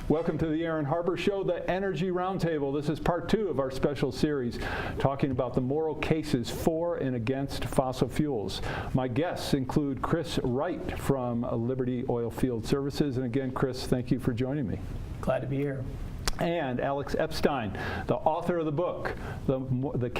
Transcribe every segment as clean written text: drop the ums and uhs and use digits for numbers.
Welcome to the Aaron Harber Show, the Energy Roundtable. This is part 2 of our special series talking about the moral cases for and against fossil fuels. My guests include Chris Wright from Liberty Oilfield Services. And again, Chris, thank you for joining me. Glad to be here. And Alex Epstein, the author of the book, The Moral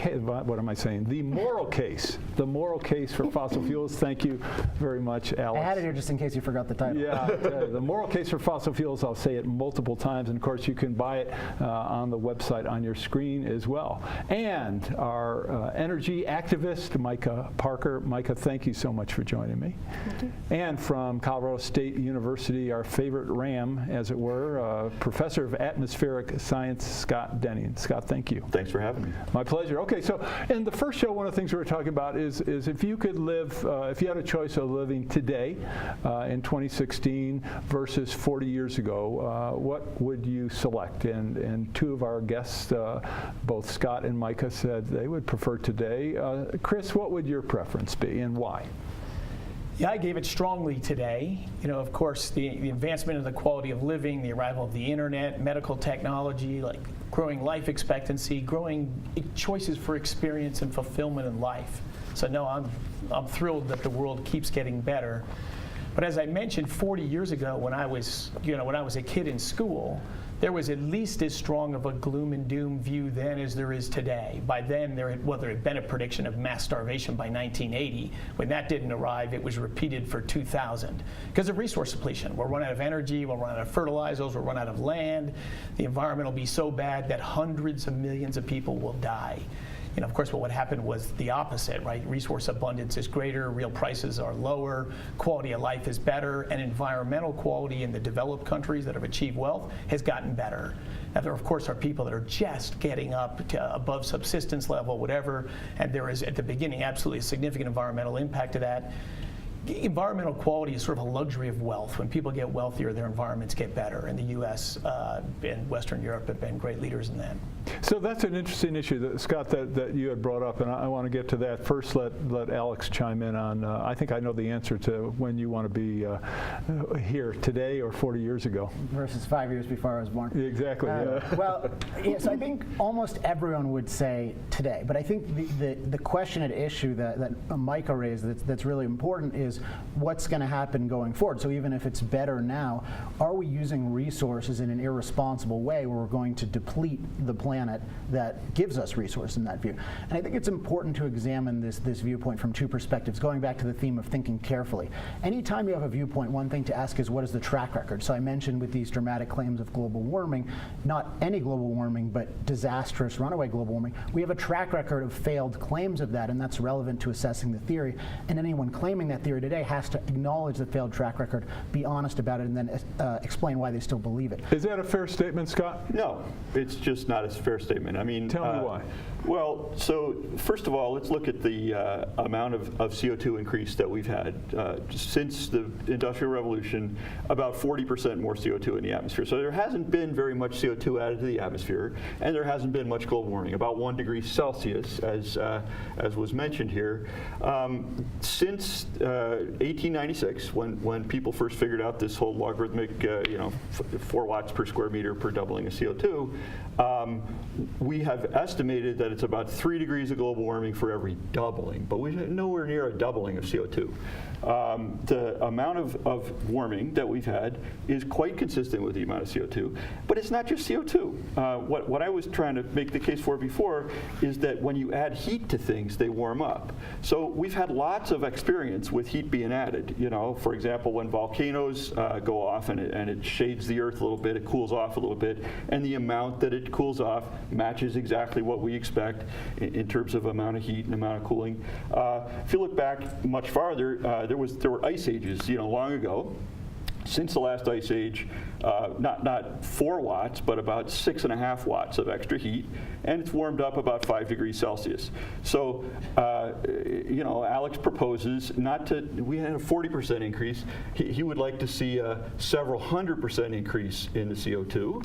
Case. The Moral Case for Fossil Fuels. Thank you very much, Alex. I had it here just in case you forgot the title. Yeah, The Moral Case for Fossil Fuels. I'll say it multiple times, and of course you can buy it on the website on your screen as well. And our energy activist, Micah Parker. Micah, thank you so much for joining me. Thank you. And from Colorado State University, our favorite Ram, as it were, Professor of Atmospheric Science, Scott Denning. Scott, thank you. Thanks for having me. My pleasure. Okay, so in the first show, one of the things we were talking about is if you could live, if you had a choice of living today in 2016 versus 40 years ago, what would you select? And two of our guests, both Scott and Micah, said they would prefer today. Chris, what would your preference be and why? Yeah, I gave it strongly today. You know, of course, the advancement of the quality of living, the arrival of the internet, medical technology, like growing life expectancy, growing choices for experience and fulfillment in life. So no, I'm thrilled that the world keeps getting better. But as I mentioned, 40 years ago, when I was a kid in school, there was at least as strong of a gloom and doom view then as there is today. By then, there had been a prediction of mass starvation by 1980. When that didn't arrive, it was repeated for 2000 because of resource depletion. We'll run out of energy, we'll run out of fertilizers, we'll run out of land. The environment will be so bad that hundreds of millions of people will die. You know, of course, what happened was the opposite, right? Resource abundance is greater, real prices are lower, quality of life is better, and environmental quality in the developed countries that have achieved wealth has gotten better. Now, there, of course, are people that are just getting up to above subsistence level, whatever, and there is, at the beginning, absolutely a significant environmental impact to that. Environmental quality is sort of a luxury of wealth. When people get wealthier, their environments get better. And the U.S. And Western Europe have been great leaders in that. So that's an interesting issue, Scott, that you had brought up, and I want to get to that. First, let Alex chime in on, I think I know the answer to when you want to be here, today or 40 years ago. Versus 5 years before I was born. Exactly. Well, yes, I think almost everyone would say today, but I think the question at issue that Micah raised that's really important is what's going to happen going forward. So even if it's better now, are we using resources in an irresponsible way where we're going to deplete the planet that gives us resource in that view? And I think it's important to examine this viewpoint from two perspectives, going back to the theme of thinking carefully. Anytime you have a viewpoint, one thing to ask is what is the track record? So I mentioned with these dramatic claims of global warming, not any global warming, but disastrous runaway global warming, we have a track record of failed claims of that, and that's relevant to assessing the theory. And anyone claiming that theory today has to acknowledge the failed track record, be honest about it, and then explain why they still believe it. Is that a fair statement, Scott? No, it's just not a fair statement. I mean, tell me why. Well, so first of all, let's look at the amount of CO2 increase that we've had since the Industrial Revolution. About 40% more CO2 in the atmosphere. So there hasn't been very much CO2 added to the atmosphere, and there hasn't been much global warming. About 1 degree Celsius, as was mentioned here, since 1896, when people first figured out this whole logarithmic, 4 watts per square meter per doubling of CO2. We have estimated that it's about 3 degrees of global warming for every doubling, but we're nowhere near a doubling of CO2. The amount of warming that we've had is quite consistent with the amount of CO2, but it's not just CO2. What I was trying to make the case for before is that when you add heat to things, they warm up. So we've had lots of experience with heat being added. You know, for example, when volcanoes go off and it shades the earth a little bit, it cools off a little bit, and the amount that it cools off matches exactly what we expect in terms of amount of heat and amount of cooling. If you look back much farther, there were ice ages, long ago. since the last ice age, not 4 watts, but about 6.5 watts of extra heat, and it's warmed up about 5 degrees Celsius. So, Alex proposes we had a 40% increase. He would like to see a several 100% increase in the CO2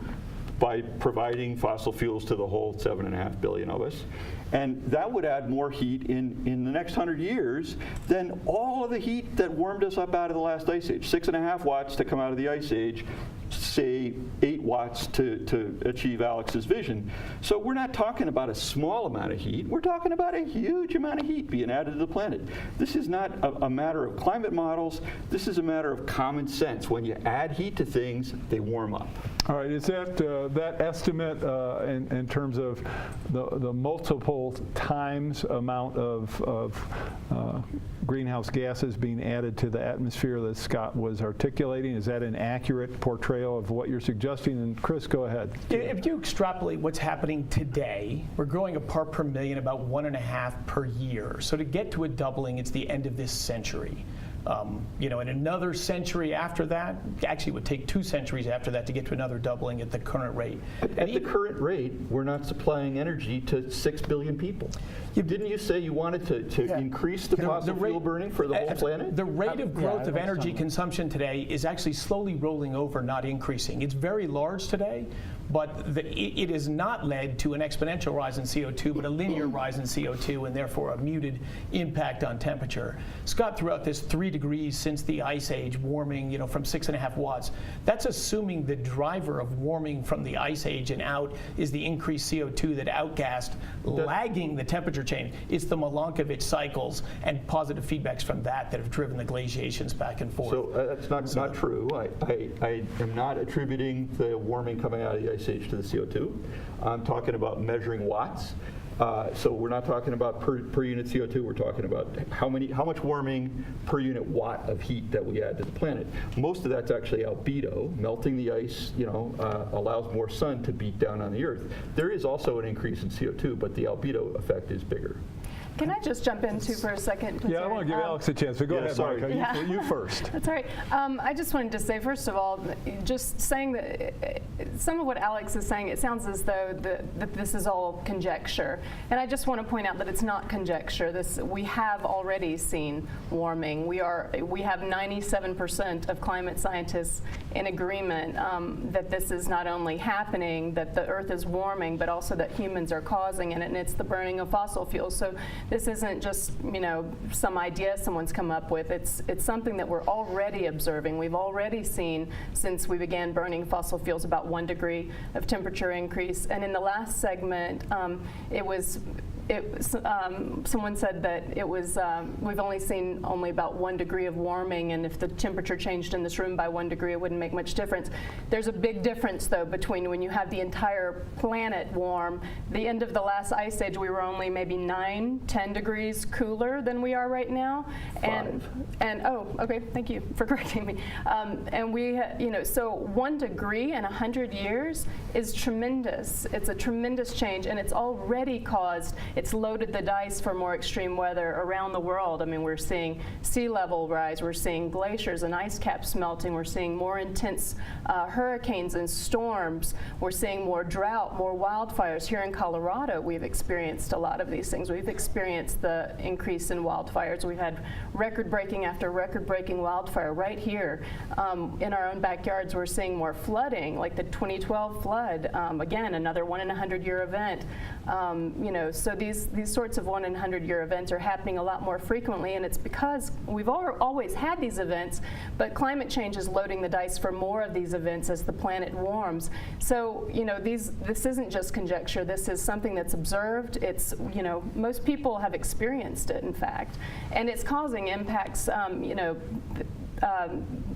by providing fossil fuels to the whole 7.5 billion of us. And that would add more heat in the next 100 years than all of the heat that warmed us up out of the last ice age. 6.5 watts to come out of the ice age, say 8 watts to achieve Alex's vision. So we're not talking about a small amount of heat. We're talking about a huge amount of heat being added to the planet. This is not a matter of climate models. This is a matter of common sense. When you add heat to things, they warm up. All right, is that estimate in terms of the multiple times amount of greenhouse gases being added to the atmosphere that Scott was articulating, is that an accurate portrayal of what you're suggesting? And Chris, go ahead. If you extrapolate what's happening today, we're growing a part per million about 1.5 per year. So to get to a doubling, it's the end of this century. In another century after that, actually it would take 2 centuries after that to get to another doubling at the current rate. At the current rate, we're not supplying energy to 6 billion people. Didn't you say you wanted to increase the fossil fuel burning for the whole planet? The rate of growth of energy consumption today is actually slowly rolling over, not increasing. It's very large today, but it has not led to an exponential rise in CO2, but a linear rise in CO2, and therefore a muted impact on temperature. Scott threw out this 3 degrees since the ice age warming, from 6.5 watts. That's assuming the driver of warming from the ice age and out is the increased CO2 that outgassed, lagging the temperature change. It's the Milankovitch cycles and positive feedbacks from that have driven the glaciations back and forth. So that's not true. I am not attributing the warming coming out of the ice age to the CO2. I'm talking about measuring watts. So we're not talking about per unit CO2. We're talking about how much warming per unit watt of heat that we add to the planet. Most of that's actually albedo. Melting the ice, allows more sun to beat down on the Earth. There is also an increase in CO2, but the albedo effect is bigger. Can I just jump in too for a second? Yeah, I want to give Alex a chance, but go ahead, sorry. Micah. You first. That's all right. I just wanted to say, first of all, just saying that some of what Alex is saying, it sounds as though that this is all conjecture. And I just want to point out that it's not conjecture. We have already seen warming. We have 97% of climate scientists in agreement that this is not only happening, that the Earth is warming, but also that humans are causing it, and it's the burning of fossil fuels. So this isn't just, some idea someone's come up with. It's something that we're already observing. We've already seen, since we began burning fossil fuels, about 1 degree of temperature increase. And in the last segment, someone said that we've only seen about 1 degree of warming, and if the temperature changed in this room by 1 degree, it wouldn't make much difference. There's a big difference, though, between when you have the entire planet warm. The end of the last ice age, we were only maybe 9-10 degrees cooler than we are right now. Okay, thank you for correcting me. And we, so 1 degree in 100 years is tremendous. It's a tremendous change, and it's already it's loaded the dice for more extreme weather around the world. I mean, we're seeing sea level rise, we're seeing glaciers and ice caps melting, we're seeing more intense hurricanes and storms, we're seeing more drought, more wildfires. Here in Colorado, we've experienced a lot of these things. We've experienced the increase in wildfires. We've had record-breaking after record-breaking wildfire right here. In our own backyards, we're seeing more flooding, like the 2012 flood. Again, another 1 in 100-year event. So these sorts of 1 in 100-year events are happening a lot more frequently, and it's because we've always had these events, but climate change is loading the dice for more of these events as the planet warms. So, this isn't just conjecture. This is something that's observed. It's, most people have experienced it, in fact, and it's causing impacts.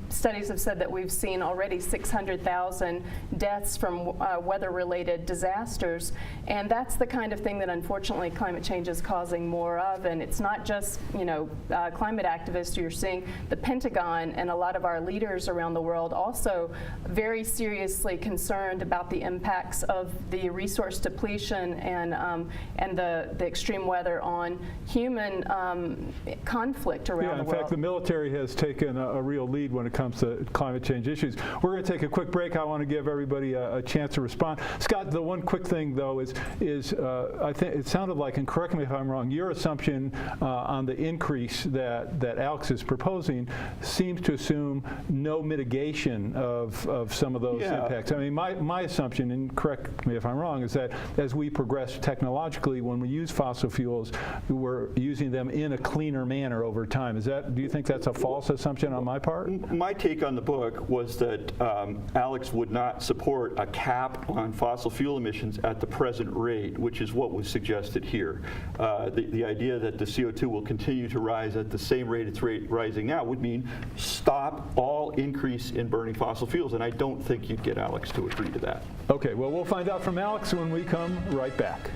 Studies have said that we've seen already 600,000 deaths from weather-related disasters, and that's the kind of thing that unfortunately climate change is causing more of. And it's not just climate activists. You're seeing the Pentagon and a lot of our leaders around the world also very seriously concerned about the impacts of the resource depletion and the extreme weather on human conflict around the world. In fact, the military has taken a real lead when it comes comes to climate change issues. We're going to take a quick break. I want to give everybody a chance to respond. Scott, the one quick thing though is I think it sounded like, and correct me if I'm wrong, your assumption on the increase that Alex is proposing seems to assume no mitigation of some of those impacts. I mean, my assumption, and correct me if I'm wrong, is that as we progress technologically, when we use fossil fuels, we're using them in a cleaner manner over time. Do you think that's a false assumption on my part? My take on the book was that Alex would not support a cap on fossil fuel emissions at the present rate, which is what was suggested here. The idea that the CO2 will continue to rise at the same rate it's rising now would mean stop all increase in burning fossil fuels, and I don't think you'd get Alex to agree to that. Okay, well, we'll find out from Alex when we come right back.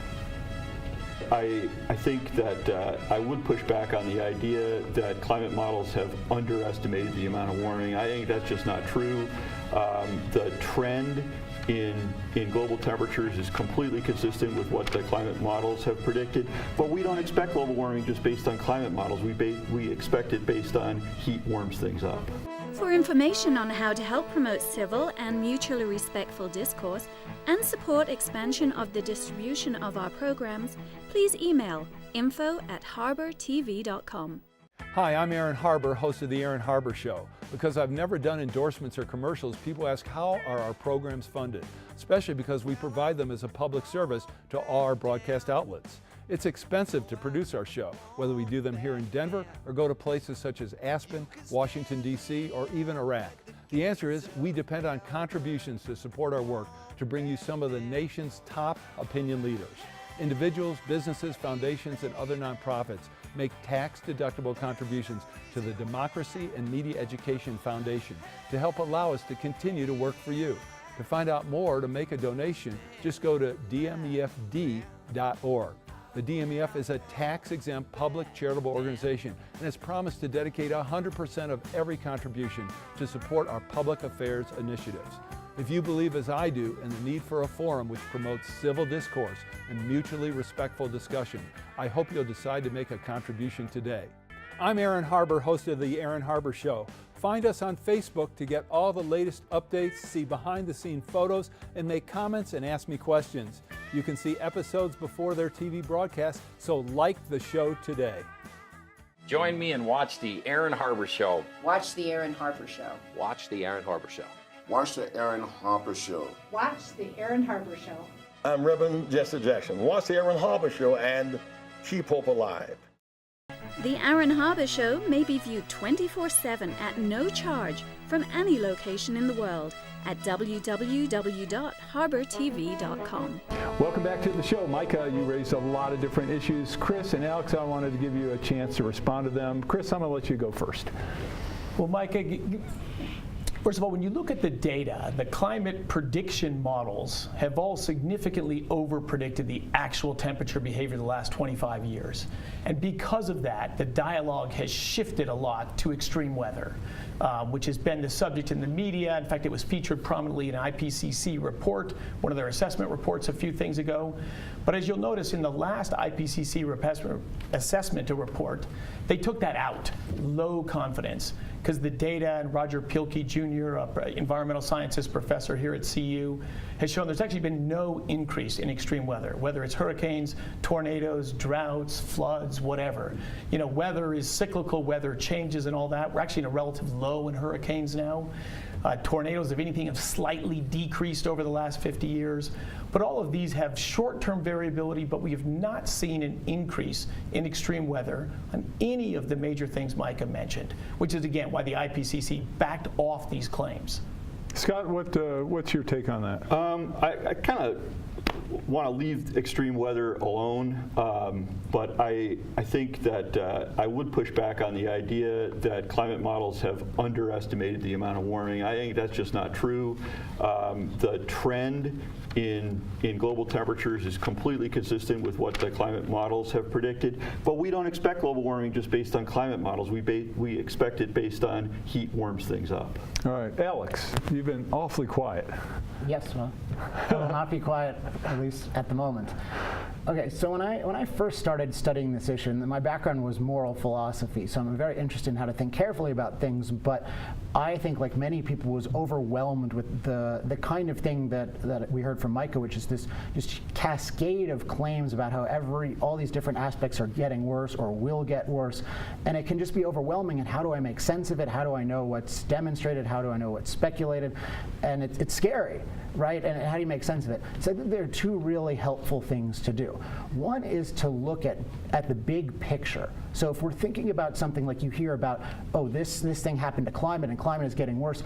I think that I would push back on the idea that climate models have underestimated the amount of warming. I think that's just not true. The trend in global temperatures is completely consistent with what the climate models have predicted, but we don't expect global warming just based on climate models. We expect it based on heat warms things up. For information on how to help promote civil and mutually respectful discourse and support expansion of the distribution of our programs, please email info@harbertv.com. Hi, I'm Aaron Harber, host of The Aaron Harber Show. Because I've never done endorsements or commercials, people ask how are our programs funded, especially because we provide them as a public service to all our broadcast outlets. It's expensive to produce our show, whether we do them here in Denver or go to places such as Aspen, Washington, D.C., or even Iraq. The answer is we depend on contributions to support our work to bring you some of the nation's top opinion leaders. Individuals, businesses, foundations, and other nonprofits make tax-deductible contributions to the Democracy and Media Education Foundation to help allow us to continue to work for you. To find out more or to make a donation, just go to dmefd.org. The DMEF is a tax-exempt public charitable organization and has promised to dedicate 100% of every contribution to support our public affairs initiatives. If you believe, as I do, in the need for a forum which promotes civil discourse and mutually respectful discussion, I hope you'll decide to make a contribution today. I'm Aaron Harber, host of The Aaron Harber Show. Find us on Facebook to get all the latest updates, see behind-the-scene photos, and make comments and ask me questions. You can see episodes before their TV broadcast, so like the show today. Join me and watch The Aaron Harber Show. Watch The Aaron Harber Show. Watch The Aaron Harber Show. Watch The Aaron Harber Show. Watch The Aaron Harber Show. I'm Reverend Jesse Jackson. Watch The Aaron Harber Show and keep hope alive. The Aaron Harber Show may be viewed 24/7 at no charge from any location in the world at www.harbertv.com. Welcome back to the show. Micah, you raised a lot of different issues. Chris and Alex, I wanted to give you a chance to respond to them. Chris, I'm going to let you go first. Well, Micah, first of all, when you look at the data, the climate prediction models have all significantly over-predicted the actual temperature behavior the last 25 years. And because of that, the dialogue has shifted a lot to extreme weather, which has been the subject in the media. In fact, it was featured prominently in an IPCC report, one of their assessment reports a few things ago. But as you'll notice in the last IPCC assessment report, they took that out, low confidence, because the data, and Roger Pielke Jr., environmental scientist professor here at CU, has shown there's actually been no increase in extreme weather, whether it's hurricanes, tornadoes, droughts, floods, whatever. You know, weather is cyclical, weather changes and all that. We're actually in a relative low in hurricanes now. Tornadoes, if anything, have slightly decreased over the last 50 years. But all of these have short-term variability, but we have not seen an increase in extreme weather on any of the major things Micah mentioned, which is, again, why the IPCC backed off these claims. Scott, what's your take on that? I kind of want to leave extreme weather alone, but I think that I would push back on the idea that climate models have underestimated the amount of warming. I think that's just not true. The trend in global temperatures is completely consistent with what the climate models have predicted, but we don't expect global warming just based on climate models. We expect it based on heat warms things up. All right, Alex, you've been awfully quiet. Yes, well, I will not be quiet, at least at the moment. Okay, so when I first started studying this issue, and my background was moral philosophy, so I'm very interested in how to think carefully about things, but I think, like many people, was overwhelmed with the kind of thing that we heard from Micah, which is this just cascade of claims about how all these different aspects are getting worse or will get worse, and it can just be overwhelming, and how do I make sense of it? How do I know what's demonstrated? How do I know what's speculated? And it's scary, right? And how do you make sense of it? So I think there are two really helpful things to do. One is to look at the big picture. So if we're thinking about something like you hear about, oh, this thing happened to climate and climate is getting worse,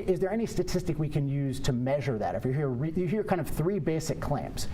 is there any statistic we can use to measure that? If you hear kind of three basic claims,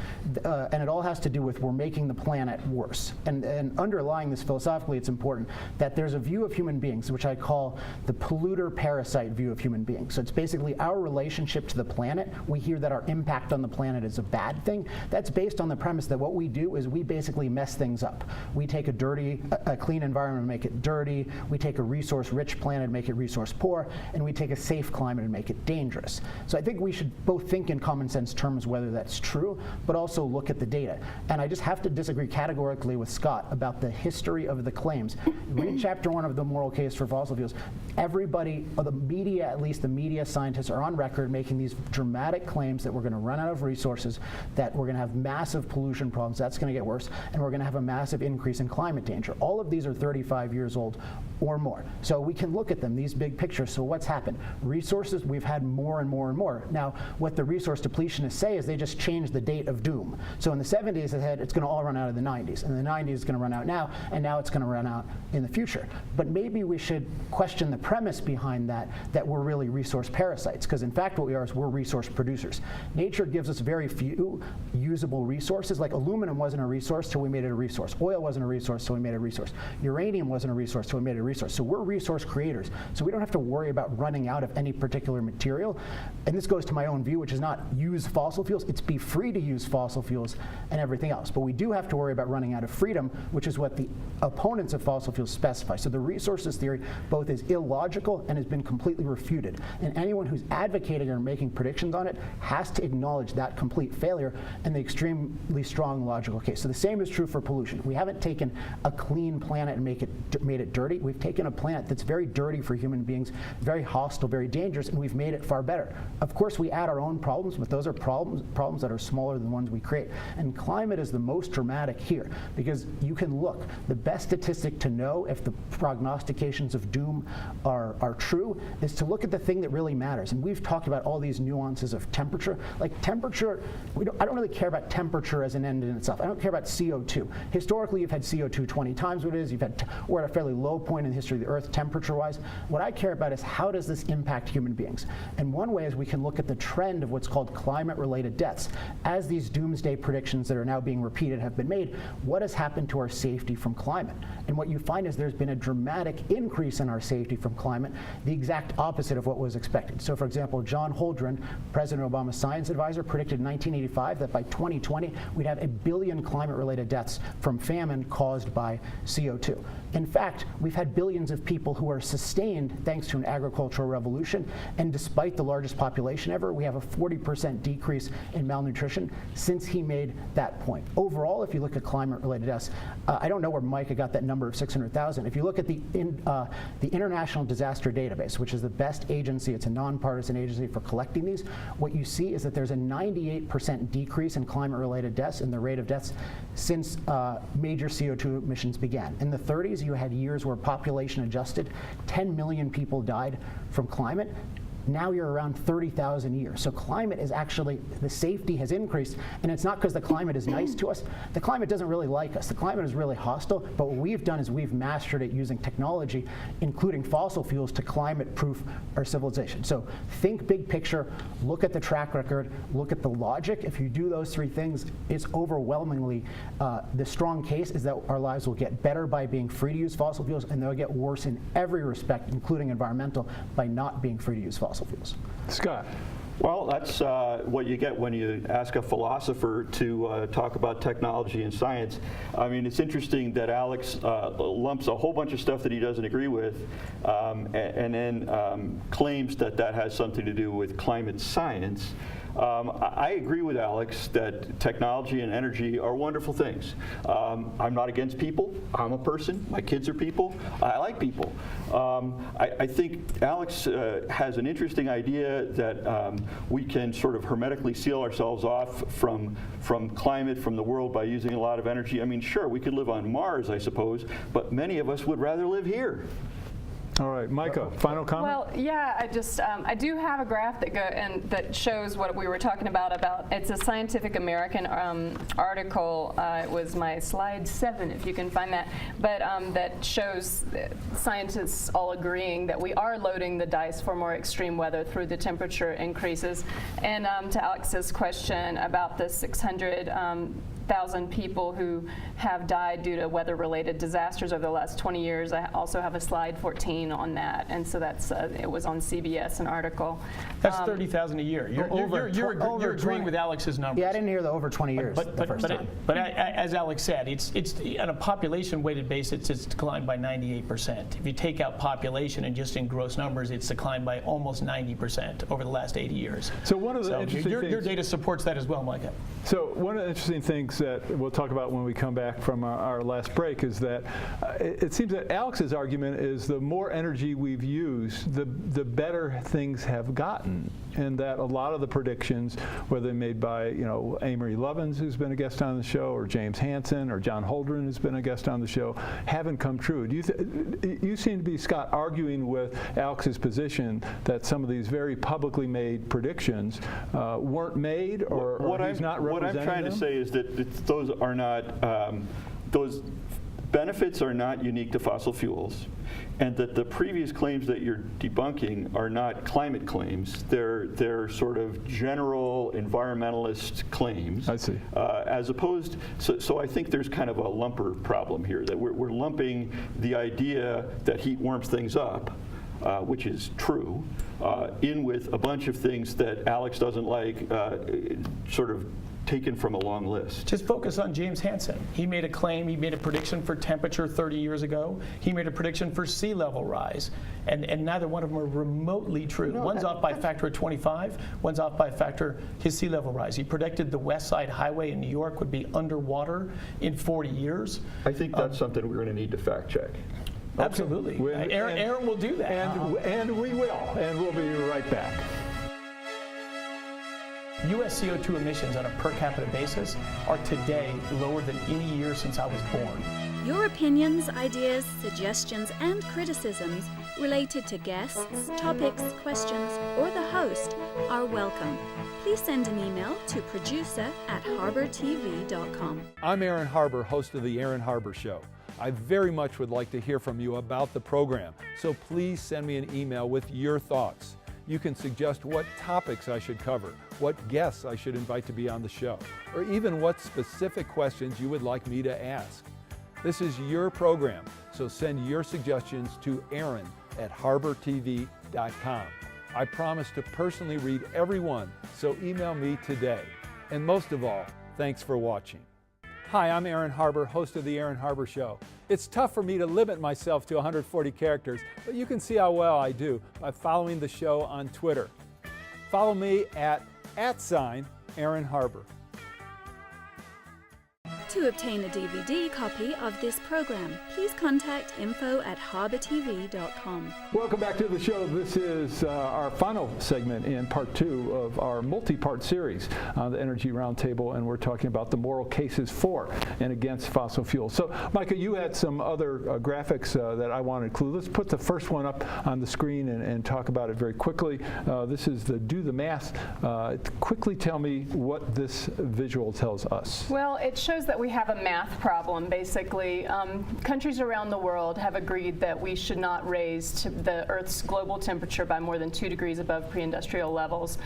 and it all has to do with we're making the planet worse. And underlying this philosophically, it's important that there's a view of human beings, which I call the polluter-parasite view of human beings. So it's basically our relationship to the planet. We hear that our impact on the planet is a bad thing. That's based on the premise that what we do is we basically mess things up. We take a clean environment and make it dirty. We take a resource-rich planet and make it resource-poor. And we take a safe climate and make it dangerous. So I think we should both think in common sense terms whether that's true, but also look at the data. And I just have to disagree categorically with Scott about the history of the claims. Read chapter 1 of The Moral Case for Fossil Fuels. Everybody, or the media, at least the media scientists, are on record making these dramatic claims that we're going to run out of resources, that we're going to have massive pollution problems, that's going to get worse, and we're going to have a massive increase in climate danger. All of these are 35 years old or more. So we can look at them, these big pictures. So what's happened? Resources, we've had more and more and more. Now, what the resource depletionists say is they just changed the date of doom. So in the 70s, they said it's going to all run out in the 90s, and the 90s is going to run out now, and now it's going to run out in the future. But maybe we should question the premise behind that we're really resource parasites, because in fact what we are is we're resource producers. Nature gives us very few usable resources. Like aluminum wasn't a resource till we made it a resource. Oil wasn't a resource till we made it a resource. Uranium wasn't a resource till we made it a resource. So we're resource creators. So we don't have to worry about running out of any particular material. And this goes to my own view, which is not use fossil fuels, it's be free to use fossil fuels and everything else. But we do have to worry about running out of freedom, which is what the opponents of fossil fuels specify. So the resources theory both is illogical and has been completely refuted. And anyone who's advocating or making predictions on it has to acknowledge that complete failure and the extremely strong logical case. So the same is true for pollution. We haven't taken a clean planet and made it dirty. We've taken a planet that's very dirty for human beings, very hostile, very dangerous, and we've made it far better. Of course, we add our own problems, but those are problems that are smaller than the ones we create. And climate is the most dramatic here, because you can look. The best statistic to know if the prognostications of doom are true is to look at the thing that really matters. And we've talked about all these nuances of temperature. Like temperature, I don't really care about temperature as an end in itself. I don't care about CO2. Historically, you've had CO2 20 times what it is. We're at a fairly low point in the history of the Earth temperature-wise. What I care about is how does this impact human beings? And one way is we can look at the trend of what's called climate-related deaths. As these doomsday predictions that are now being repeated have been made, what has happened to our safety from climate? And what you find is there's been a dramatic increase in our safety from climate, the exact opposite of what was expected. So for example, John Holdren, President Obama's science advisor, predicted in 1985 that by 2020, we'd have 1 billion climate-related deaths from famine caused by CO2. In fact, we've had billions of people who are sustained thanks to an agricultural revolution, and despite the largest population ever, we have a 40% decrease in malnutrition since he made that point. Overall, if you look at climate-related deaths, I don't know where Micah got that number of 600,000. If you look at the International Disaster Database, which is the best agency, it's a nonpartisan agency for collecting these, what you see is that there's a 98% decrease in climate-related deaths in the rate of deaths since major CO2 emissions began. In the 30s, you had years where population adjusted, 10 million people died from climate. Now you're around 30,000 a year. So climate is actually, the safety has increased, and it's not because the climate is nice to us. The climate doesn't really like us. The climate is really hostile, but what we've done is we've mastered it using technology, including fossil fuels, to climate-proof our civilization. So think big picture, look at the track record, look at the logic. If you do those three things, it's overwhelmingly, the strong case is that our lives will get better by being free to use fossil fuels, and they'll get worse in every respect, including environmental, by not being free to use fossil fuels. Scott. Well, that's what you get when you ask a philosopher to talk about technology and science. I mean, it's interesting that Alex lumps a whole bunch of stuff that he doesn't agree with and then claims that that has something to do with climate science. I agree with Alex that technology and energy are wonderful things. I'm not against people. I'm a person. My kids are people. I like people. I think Alex has an interesting idea that we can sort of hermetically seal ourselves off from climate, from the world by using a lot of energy. I mean, sure, we could live on Mars, I suppose, but many of us would rather live here. All right, Micah, final comment? Well, yeah, I do have a graph that shows what we were talking about. It's a Scientific American article. It was my slide 7, if you can find that. But that shows scientists all agreeing that we are loading the dice for more extreme weather through the temperature increases. And to Alex's question about the 600,000 people who have died due to weather-related disasters over the last 20 years. I also have a slide 14 on that, and so that's it was on CBS, an article. That's 30,000 a year. You're agreeing with Alex's numbers. Yeah, I didn't hear the over 20 years the first time. But as Alex said, it's on a population-weighted basis, it's declined by 98%. If you take out population and just in gross numbers, it's declined by almost 90% over the last 80 years. So one of the interesting things, your data supports that as well, Micah. So one of the interesting things that we'll talk about when we come back from our last break is that it seems that Alex's argument is the more energy we've used, the better things have gotten, and that a lot of the predictions, whether made by Amory Lovins, who's been a guest on the show, or James Hansen, or John Holdren, who's been a guest on the show, haven't come true. You seem to be, Scott, arguing with Alex's position that some of these very publicly made predictions weren't made, or he's not representing them? What I'm trying to say is that those are not, those benefits are not unique to fossil fuels, and that the previous claims that you're debunking are not climate claims. They're sort of general environmentalist claims. I see. As opposed, so I think there's kind of a lumper problem here, that we're lumping the idea that heat warms things up, which is true, in with a bunch of things that Alex doesn't like, sort of taken from a long list. Just focus on James Hansen. He made a claim, he made a prediction for temperature 30 years ago. He made a prediction for sea level rise. And neither one of them are remotely true. One's off by a factor of 25, one's off by a factor his sea level rise. He predicted the West Side Highway in New York would be underwater in 40 years. I think that's something we're going to need to fact check. Absolutely. Aaron will do that. And we will. And we'll be right back. U.S. CO2 emissions on a per capita basis are today lower than any year since I was born. Your opinions, ideas, suggestions, and criticisms related to guests, topics, questions, or the host are welcome. Please send an email to producer@harbertv.com. I'm Aaron Harber, host of The Aaron Harber Show. I very much would like to hear from you about the program, so please send me an email with your thoughts. You can suggest what topics I should cover, what guests I should invite to be on the show, or even what specific questions you would like me to ask. This is your program, so send your suggestions to aaron@harbertv.com. I promise to personally read every one, so email me today. And most of all, thanks for watching. Hi, I'm Aaron Harber, host of The Aaron Harber Show. It's tough for me to limit myself to 140 characters, but you can see how well I do by following the show on Twitter. Follow me at @Aaron Harber. To obtain a DVD copy of this program, please contact info@harbertv.com. Welcome back to the show. This is our final segment in part 2 of our multi-part series on the Energy Roundtable, and we're talking about the moral cases for and against fossil fuels. So, Micah, you had some other graphics that I want to include. Let's put the first one up on the screen and talk about it very quickly. This is the Do the Math. Quickly tell me what this visual tells us. Well, it shows that we have a math problem, basically. Countries around the world have agreed that we should not raise the Earth's global temperature by more than 2 degrees above pre-industrial levels.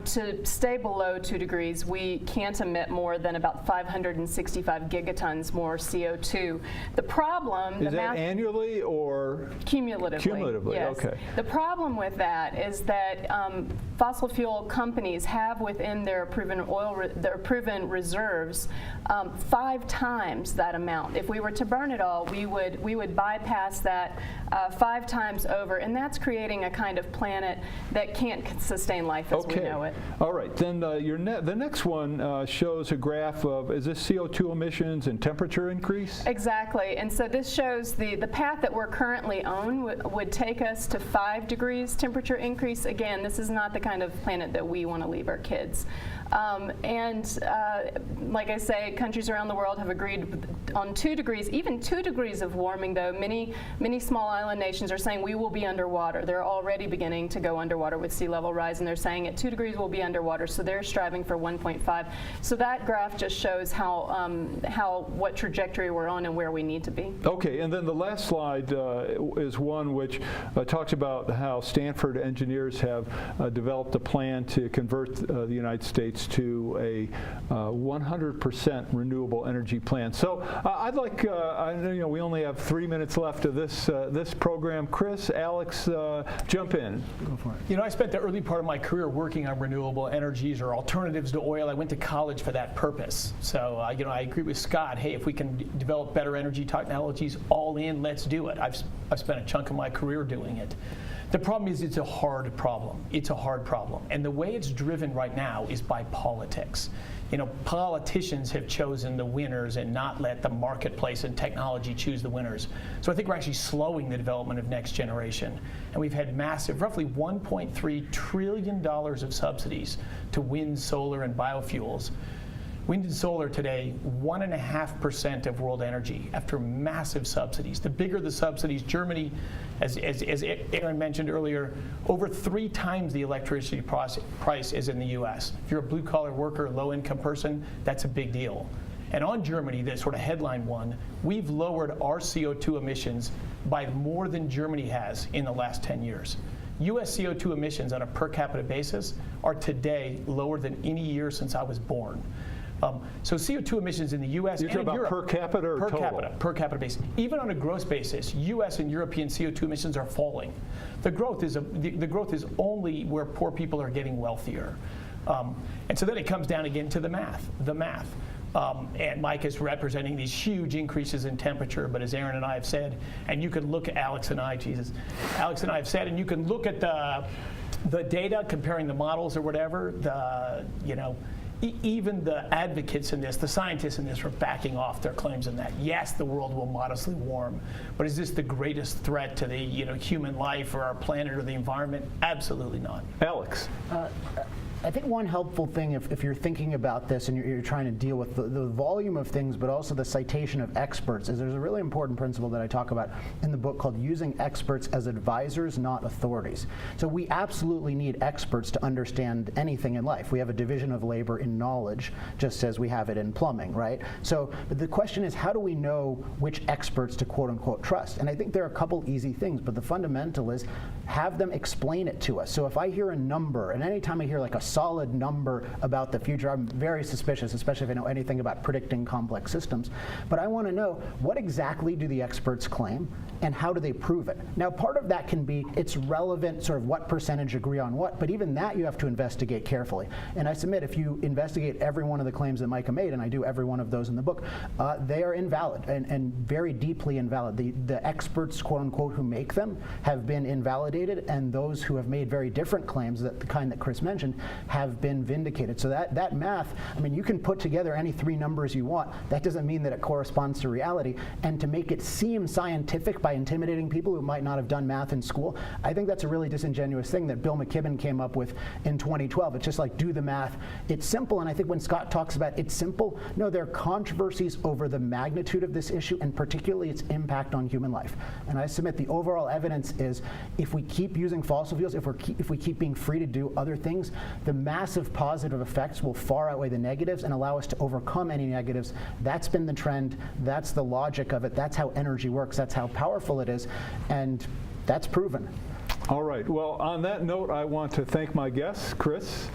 To stay below 2 degrees, we can't emit more than about 565 gigatons more CO2. The problem... Is that annually or? Cumulatively. Cumulatively, yes. okay. The problem with that is that fossil fuel companies have within their proven reserves 5 times that amount. If we were to burn it all, we would bypass that 5 times over, and that's creating a kind of planet that can't sustain life as we know it. All right, then the next one shows a graph of, is this CO2 emissions and temperature increase? Exactly, and so this shows the path that we're currently on would take us to 5 degrees temperature increase. Again, this is not the kind of planet that we want to leave our kids. Like I say, countries around the world have agreed on 2 degrees, even 2 degrees of warming, though. Many small island nations are saying we will be underwater. They're already beginning to go underwater with sea level rise, and they're saying at 2 degrees we'll be underwater, so they're striving for 1.5. So that graph just shows what trajectory we're on and where we need to be. Okay, and then the last slide is one which talks about how Stanford engineers have developed a plan to convert the United States to a 100% renewable energy plan. So I'd like, I know we only have 3 minutes left of this program. Chris, Alex, jump in. Go for it. You know, I spent the early part of my career working on renewable energies or alternatives to oil. I went to college for that purpose. So, you know, I agree with Scott. Hey, if we can develop better energy technologies, all in, let's do it. I've spent a chunk of my career doing it. The problem is it's a hard problem. It's a hard problem. And the way it's driven right now is by politics. You know, politicians have chosen the winners and not let the marketplace and technology choose the winners. So I think we're actually slowing the development of next generation. And we've had massive, roughly $1.3 trillion of subsidies to wind, solar, and biofuels. Wind and solar today, 1.5% of world energy after massive subsidies. The bigger the subsidies, Germany, as Aaron mentioned earlier, over 3 times the electricity price is in the US. If you're a blue collar worker, low income person, that's a big deal. And on Germany, the sort of headline one, we've lowered our CO2 emissions by more than Germany has in the last 10 years. US CO2 emissions on a per capita basis are today lower than any year since I was born. So CO2 emissions in the U.S. You're talking about per capita or total? Per capita basis. Even on a gross basis, U.S. and European CO2 emissions are falling. The growth is only where poor people are getting wealthier. And so then it comes down again to the math. And Mike is representing these huge increases in temperature, but as Aaron and I have said, and you can look at Alex and I have said, and you can look at the data comparing the models or whatever, even the advocates in this, the scientists in this, are backing off their claims in that. Yes, the world will modestly warm, but is this the greatest threat to the human life or our planet or the environment? Absolutely not. Alex. I think one helpful thing, if you're thinking about this and you're trying to deal with the volume of things, but also the citation of experts, is there's a really important principle that I talk about in the book called using experts as advisors, not authorities. So we absolutely need experts to understand anything in life. We have a division of labor in knowledge, just as we have it in plumbing, right? So, but the question is, how do we know which experts to quote unquote trust? And I think there are a couple easy things, but the fundamental is have them explain it to us. So if I hear a number, and anytime I hear like a solid number about the future, I'm very suspicious, especially if I know anything about predicting complex systems. But I want to know, what exactly do the experts claim, and how do they prove it? Now, part of that can be it's relevant, sort of what percentage agree on what, but even that you have to investigate carefully. And I submit, if you investigate every one of the claims that Micah made, and I do every one of those in the book, they are invalid and very deeply invalid. The experts, quote unquote, who make them have been invalidated, and those who have made very different claims, that the kind that Chris mentioned, have been vindicated. So that math, I mean, you can put together any 3 numbers you want. That doesn't mean that it corresponds to reality. And to make it seem scientific by intimidating people who might not have done math in school, I think that's a really disingenuous thing that Bill McKibben came up with in 2012. It's just like, do the math. It's simple, and I think when Scott talks about it's simple, no, there are controversies over the magnitude of this issue, and particularly its impact on human life. And I submit the overall evidence is, if we keep using fossil fuels, if we keep being free to do other things, the the massive positive effects will far outweigh the negatives and allow us to overcome any negatives. That's been the trend. That's the logic of it. That's how energy works. That's how powerful it is. And that's proven. All right. Well, on that note, I want to thank my guests, Chris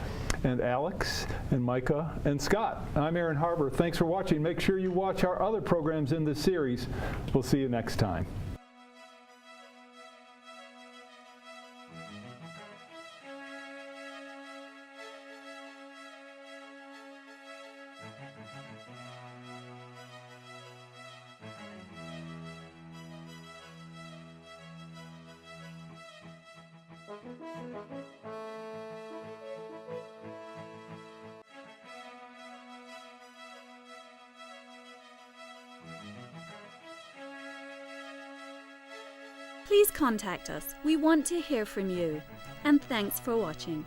and Alex and Micah and Scott. I'm Aaron Harber. Thanks for watching. Make sure you watch our other programs in this series. We'll see you next time. Please contact us. We want to hear from you. And thanks for watching.